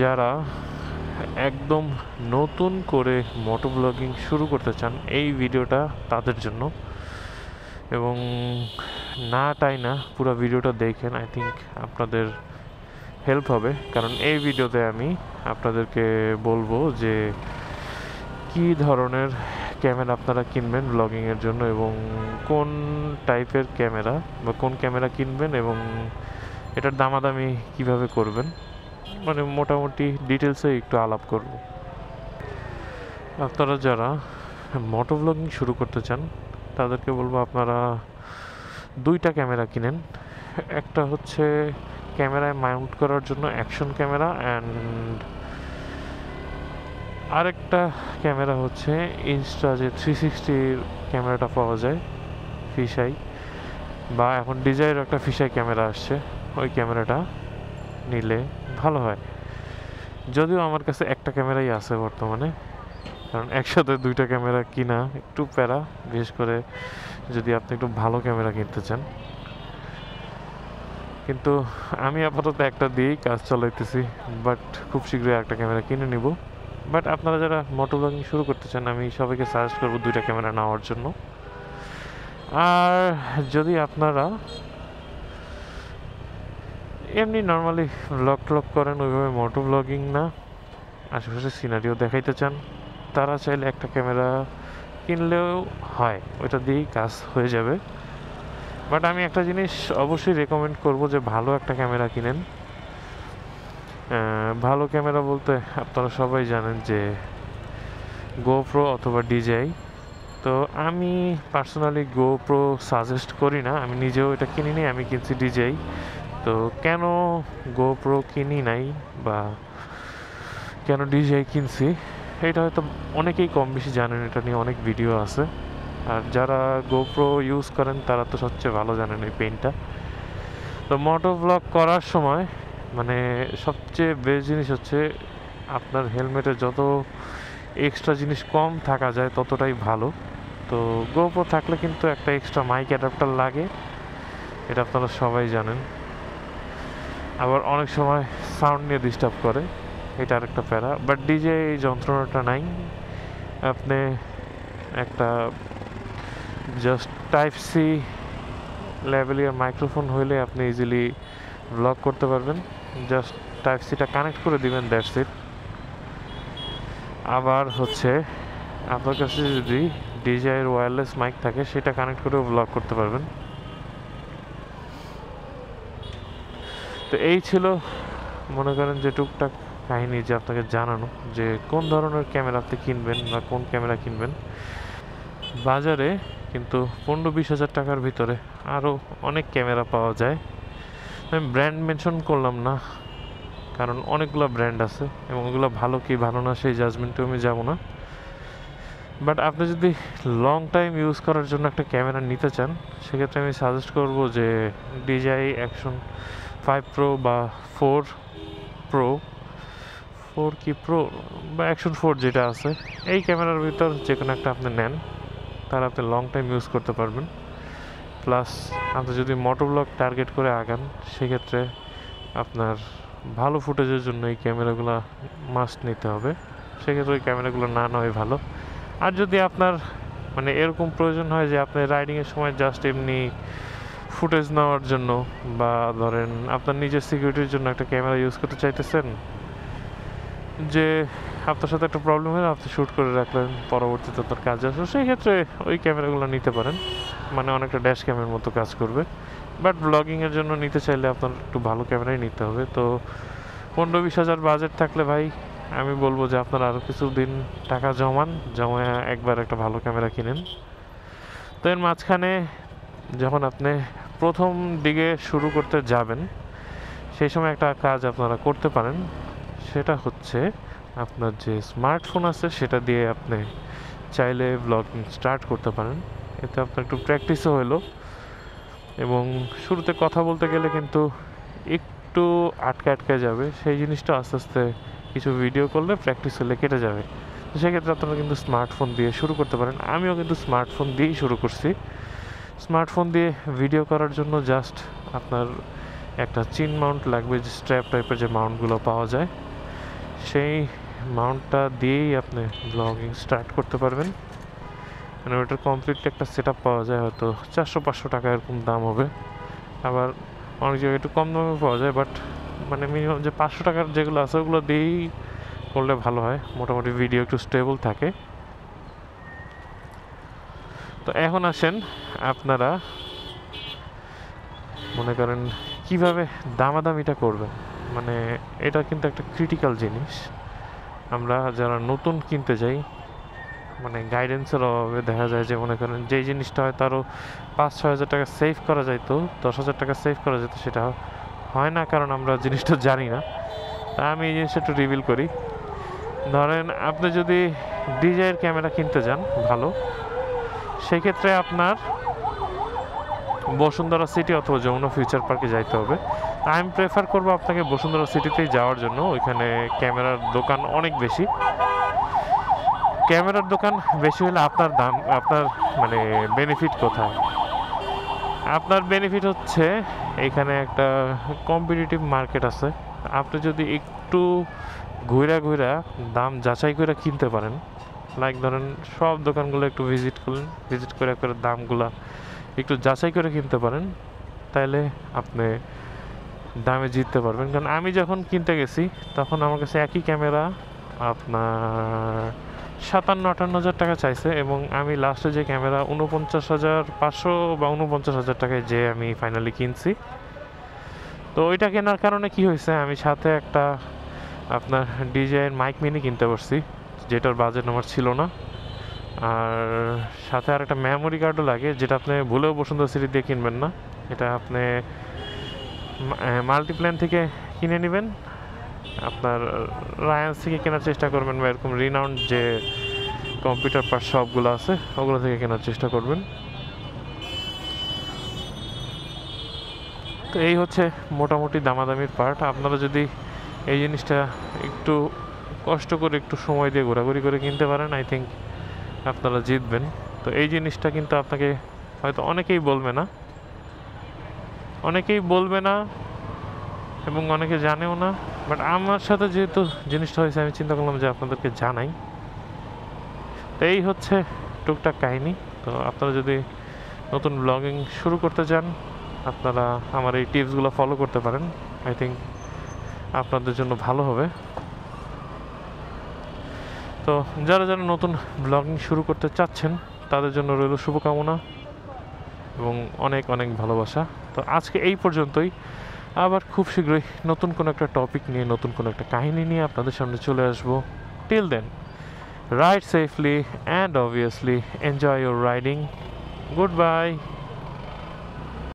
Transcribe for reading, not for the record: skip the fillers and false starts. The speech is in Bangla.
যারা একদম নতুন করে মোটো ব্লগিং শুরু করতে চান, এই ভিডিওটা তাদের জন্য। এবং না পুরো ভিডিওটা দেখেন, আই থিঙ্ক আপনাদের হেল্প হবে। কারণ এই ভিডিওতে আমি আপনাদেরকে বলবো যে কী ধরনের ক্যামেরা আপনারা কিনবেন ব্লগিংয়ের জন্য, এবং কোন টাইপের ক্যামেরা বা কোন ক্যামেরা কিনবেন, এবং এটার দামাদামি কিভাবে করবেন, মানে মোটামুটি ডিটেলসে একটু আলাপ করব। আপনারা যারা মোটো ব্লগিং শুরু করতে চান তাদেরকে বলবো আপনারা দুইটা ক্যামেরা কিনেন। একটা হচ্ছে ক্যামেরায় মাউন্ট করার জন্য অ্যাকশন ক্যামেরা, অ্যান্ড আরেকটা ক্যামেরা হচ্ছে ইনস্টা যে 360 ক্যামেরাটা পাওয়া যায়, ফিশাই, বা এখন ডিজাইয়ের একটা ফিশাই ক্যামেরা আসছে, ওই ক্যামেরাটা নিলে ভালো হয়। যদিও আমার কাছে একটা ক্যামেরাই আছে বর্তমানে, কারণ একসাথে দুইটা ক্যামেরা কিনা একটু প্যারা, বিশেষ করে যদি আপনি একটু ভালো ক্যামেরা কিনতে চান। কিন্তু আমি আপাতত একটা দিয়েই কাজ চালাইতেছি, বাট খুব শীঘ্রই একটা ক্যামেরা কিনে নিব। বাট আপনারা যারা মোটো ব্লগিং শুরু করতে চান, আমি সবাইকে সাজেস্ট করবো দুইটা ক্যামেরা নেওয়ার জন্য। আর যদি আপনারা এমনি নর্মালি ব্লগ করেন, ওইভাবে মোটো ব্লগিং না, আশেপাশে সিনারিও দেখাইতে চান, তারা চাইলে একটা ক্যামেরা কিনলেও হয়, ওইটা দিয়েই কাজ হয়ে যাবে। বাট আমি একটা জিনিস অবশ্যই রেকমেন্ড করব যে ভালো একটা ক্যামেরা কিনেন। ভালো ক্যামেরা বলতে আপনারা সবাই জানেন যে গোপ্রো অথবা ডিজেআই। তো আমি পার্সোনালি গোপ্রো সাজেস্ট করি না, আমি নিজেও এটা কিনিনি, আমি কিনছি ডিজেআই। তো কেন গোপ্রো কিনি নাই বা কেন ডিজেআই কিনছি, এটা হয়তো অনেকেই কম বেশি জানেন, এটা নিয়ে অনেক ভিডিও আছে। আর যারা গোপ্রো ইউজ করেন তারা তো সবচেয়ে ভালো জানেন এই পেনটা। তো মোটো ব্লগ করার সময় মানে সবচেয়ে বেস্ট জিনিস হচ্ছে আপনার হেলমেটে যত এক্সট্রা জিনিস কম থাকা যায় ততটাই ভালো। তো গোপ্রো থাকলে কিন্তু একটা এক্সট্রা মাইক অ্যাডাপ্টার লাগে, এটা আপনারা সবাই জানেন। আবার অনেক সময় সাউন্ড নিয়ে ডিস্টার্ব করে, এটা আরেকটা প্যারা। বাট ডিজে এই যন্ত্রণাটা নাই, আপনি একটা জাস্ট টাইপ সি লেভেলের মাইক্রোফোন হইলে আপনি ইজিলি ব্লগ করতে পারবেন। জাস্ট টাইপ সিটা কানেক্ট করে দিবেন, দ্যাটস ইট। আবার হচ্ছে আপনার কাছে যদি ডিজেআইয়ের ওয়্যারলেস মাইক থাকে, সেটা কানেক্ট করেও ব্লগ করতে পারবেন। তো এই ছিল মনে করেন যে টুকটাক কাহিনী, যে আপনাকে জানানো যে কোন ধরনের ক্যামেরা আপনি কিনবেন বা কোন ক্যামেরা কিনবেন। বাজারে কিন্তু 15-20 হাজার টাকার ভিতরে আরও অনেক ক্যামেরা পাওয়া যায়। আমি ব্র্যান্ড মেনশন করলাম না, কারণ অনেকগুলো ব্র্যান্ড আছে এবং ওগুলো ভালো কি ভালো না সেই জাজমেন্টে আমি যাব না। বাট আপনি যদি লং টাইম ইউজ করার জন্য একটা ক্যামেরা নিতে চান, সেক্ষেত্রে আমি সাজেস্ট করব যে ডিজেআই অ্যাকশন 5 প্রো বা 4 প্রো বা অ্যাকশন 4 যেটা আছে, এই ক্যামেরার ভিতর যে কোনো একটা আপনি নেন, তাহলে আপনি লং টাইম ইউজ করতে পারবেন। প্লাস আপনি যদি মোটো ব্লগ টার্গেট করে আগান, সেক্ষেত্রে আপনার ভালো ফুটেজের জন্য এই ক্যামেরাগুলো মাস্ট নিতে হবে, সেক্ষেত্রে ওই ক্যামেরাগুলো না নেওয়াই ভালো। আর যদি আপনার মানে এরকম প্রয়োজন হয় যে আপনি রাইডিংয়ের সময় জাস্ট এমনি ফুটেজ নেওয়ার জন্য, বা ধরেন আপনার নিজের সিকিউরিটির জন্য একটা ক্যামেরা ইউজ করতে চাইতেছেন, যে আপনার সাথে একটা প্রবলেম হলে আপনি শ্যুট করে রাখলেন, পরবর্তীতে আপনার কাজে আসবে, সেই ক্ষেত্রে ওই ক্যামেরাগুলো নিতে পারেন, মানে অনেকটা ড্যাশ ক্যামেরার মতো কাজ করবে। বাট ব্লগিংয়ের জন্য নিতে চাইলে আপনার একটু ভালো ক্যামেরাই নিতে হবে। তো 15-20 হাজার বাজেট থাকলে ভাই আমি বলবো যে আপনারা আরও কিছুদিন টাকা জমা একবার একটা ভালো ক্যামেরা কিনেন। তো এর মাঝখানে যখন আপনি প্রথম দিকে শুরু করতে যাবেন, সেই সময় একটা কাজ আপনারা করতে পারেন, সেটা হচ্ছে আপনার যে স্মার্টফোন আছে সেটা দিয়ে আপনি চাইলে ব্লগিং স্টার্ট করতে পারেন। এতে আপনার একটু প্র্যাকটিসও হলো, এবং শুরুতে কথা বলতে গেলে কিন্তু একটু আটকে যাবে, সেই জিনিসটা আস্তে আস্তে কিছু ভিডিও করলে প্র্যাকটিস হলে কেটে যাবে। তো সেক্ষেত্রে আপনারা কিন্তু স্মার্টফোন দিয়ে শুরু করতে পারেন। আমিও কিন্তু স্মার্টফোন দিয়েই শুরু করছি। স্মার্টফোন দিয়ে ভিডিও করার জন্য জাস্ট আপনার একটা চিন মাউন্ট লাগবে, যে স্ট্র্যাপ টাইপের যে মাউন্টগুলো পাওয়া যায়, সেই মাউন্টটা দিয়েই আপনি ব্লগিং স্টার্ট করতে পারবেন। মানে ওটার কমপ্লিটলি একটা সেট আপ পাওয়া যায়, হয়তো 400-500 টাকা এরকম দাম হবে। আবার অনেক জায়গায় একটু কম দামে পাওয়া যায়, বাট মানে মিনিমাম যে 500 টাকার যেগুলো আছে ওগুলো দিয়েই করলে ভালো হয়, মোটামুটি ভিডিও একটু স্টেবল থাকে। তো এখন আসেন আপনারা মনে করেন কিভাবে দামাদামিটা করবেন। মানে এটা কিন্তু একটা ক্রিটিক্যাল জিনিস। আমরা যারা নতুন কিনতে যাই, মানে গাইডেন্সের অভাবে দেখা যায় যে মনে করেন যেই জিনিসটা হয় তারও 5-6 হাজার টাকা সেভ করা যাইতো, 10,000 টাকা সেভ করা যেত, সেটা হয় না, কারণ আমরা জিনিসটা জানি না। তা আমি এই জিনিসটা একটু রিভিল করি। ধরেন আপনি যদি DJI ক্যামেরা কিনতে যান ভালো, সেক্ষেত্রে আপনার বসুন্ধরা সিটি অথবা যমুনা ফিউচার পার্কে যাইতে হবে। আমি প্রেফার করবো আপনাকে বসুন্ধরা সিটিতেই যাওয়ার জন্য। ওইখানে ক্যামেরার দোকান অনেক বেশি। ক্যামেরার দোকান বেশি হলে আপনার দাম, আপনার মানে বেনিফিট কোথায়? আপনার বেনিফিট হচ্ছে এখানে একটা কম্পিটিটিভ মার্কেট আছে। আপনি যদি একটু ঘুরা দাম যাচাই করে কিনতে পারেন, লাইক ধরেন সব দোকানগুলো একটু ভিজিট করলেন, ভিজিট করে দামগুলা একটু যাচাই করে কিনতে পারেন, তাহলে আপনি দামে জিততে পারবেন। কারণ আমি যখন কিনতে গেছি তখন আমার কাছে একই ক্যামেরা আপনার 57-58 হাজার টাকা চাইছে, এবং আমি লাস্টে যে ক্যামেরা 49,500 বা 49,000 টাকায় যে আমি ফাইনালি কিনছি। তো ওইটা কেনার কারণে কি হয়েছে, আমি সাথে একটা আপনার DJI মাইক মিনি কিনতে পারছি, যেটার বাজেট আমার ছিল না। আর সাথে আর একটা মেমোরি কার্ডও লাগে, যেটা আপনি ভুলেও বসুন্ধরা সিটি দিয়ে কিনবেন না। এটা আপনি মাল্টিপ্ল্যান থেকে কিনে নেবেন, আপনার রায়ান্স থেকে কেনার চেষ্টা করবেন, বা এরকম রিনাউন্ড যে কম্পিউটার পার্ট শপগুলো আছে ওগুলো থেকে কেনার চেষ্টা করবেন। তো এই হচ্ছে মোটামুটি দামাদামির পার্ট। আপনারা যদি এই জিনিসটা একটু কষ্ট করে, একটু সময় দিয়ে ঘোরাঘুরি করে কিনতে পারেন, আই থিঙ্ক আপনারা জিতবেন। তো এই জিনিসটা কিন্তু আপনাকে হয়তো অনেকেই বলবে না এবং অনেকে জানেও না, বাট আমার সাথে যেহেতু জিনিসটা হয়েছে আমি চিন্তা করলাম যে আপনাদেরকে জানাই। তো এই হচ্ছে টুকটাক কাহিনী। তো আপনারা যদি নতুন ব্লগিং শুরু করতে চান, আপনারা আমার এই টিপসগুলো ফলো করতে পারেন, আই থিঙ্ক আপনাদের জন্য ভালো হবে। তো যারা নতুন ব্লগিং শুরু করতে চাচ্ছেন তাদের জন্য রইল শুভকামনা এবং অনেক অনেক ভালোবাসা। তো আজকে এই পর্যন্তই। আবার খুব শীঘ্রই নতুন কোনো একটা টপিক নিয়ে, নতুন কোনো একটা কাহিনী নিয়ে আপনাদের সামনে চলে আসবো। Till then, ride safely and obviously enjoy your riding. Goodbye.